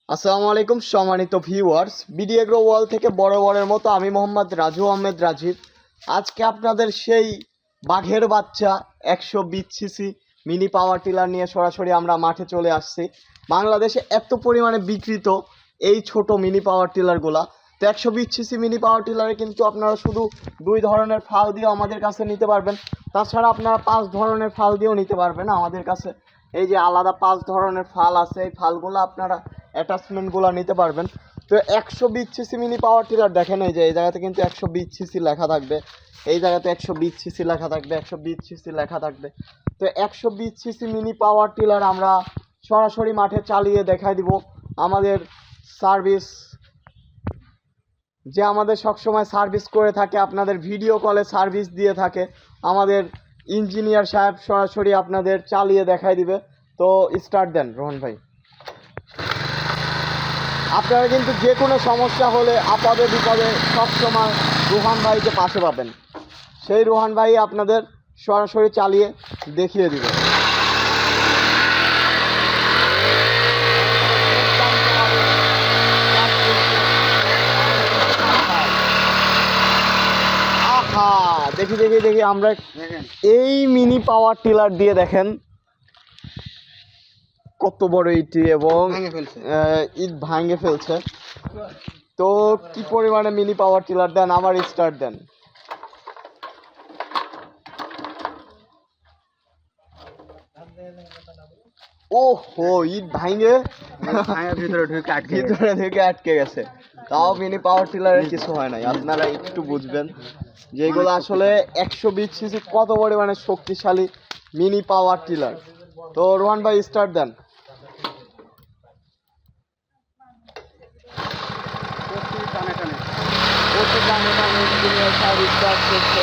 আসসালামু আলাইকুম সম্মানিত ভিউয়ার্স, বিডি এগ্রো ওয়ার্ল্ড থেকে বড়ের মতো আমি মোহাম্মদ রাজু আহমেদ রাজীব। আজকে আপনাদের সেই বাঘের বাচ্চা 120 সিসি মিনি পাওয়ার টিলার নিয়ে সরাসরি আমরা মাঠে চলে আসছি। বাংলাদেশে এত পরিমাণে বিক্রিত এই ছোট মিনি পাওয়ার টিলারগুলা। তো 120 সিসি মিনি পাওয়ার টিলারে কিন্তু আপনারা শুধু 2 ধরনের ফাল দিয়ে আমাদের কাছে নিতে পারবেন, তাছাড়া আপনারা 5 ধরনের ফাল দিয়েও নিতে পারবেন আমাদের কাছে। এই যে আলাদা 5 ধরনের ফাল আছে, এই ফালগুলো আপনারা অ্যাটাচমেন্টগুলো নিতে পারবেন। তো 120 সিসি মিনি পাওয়ার টিলার দেখেন, এই যে এই জায়গাতে কিন্তু 120 সিসি লেখা থাকবে, এই জায়গাতে 120 সিসি লেখা থাকবে, 120 সিসি লেখা থাকবে। তো 120 সিসি মিনি পাওয়ার টিলার আমরা সরাসরি মাঠে চালিয়ে দেখাই দিব। আমাদের সার্ভিস যে আমাদের সবসময় সার্ভিস করে থাকে, আপনাদের ভিডিও কলে সার্ভিস দিয়ে থাকে, আমাদের ইঞ্জিনিয়ার সাহেব সরাসরি আপনাদের চালিয়ে দেখাই দিবে। তো স্টার্ট দেন রোহন ভাই। আপনারা কিন্তু যে কোনো সমস্যা হলে আপদে বিপদে সবসময় রোহান ভাইকে পাশে পাবেন। সেই রোহান ভাই আপনাদের সরাসরি চালিয়ে দেখিয়ে দিবে। আহা, দেখি দেখি দেখি আমরা এই মিনি পাওয়ার টিলার দিয়ে দেখেন কত বড় ইটি, এবং ইট ভাঙে ফেলছে। তো কি পরিমাণে মিনি পাওয়ার টিলার দেন, আমার স্টার্ট দেন। ওহো, ইট ভাঙে ভিতরে ঢুকে আটকে গেছে। তাও মিনি পাওয়ার টিলারের কিছু হয় নাই। আপনারা একটু বুঝবেন যেগুলো আসলে 120 সিসি কত পরিমাণে শক্তিশালী মিনি পাওয়ার টিলার। তো রোহান ভাই স্টার্ট দেন। টানে টানে স্টার্ট করছে।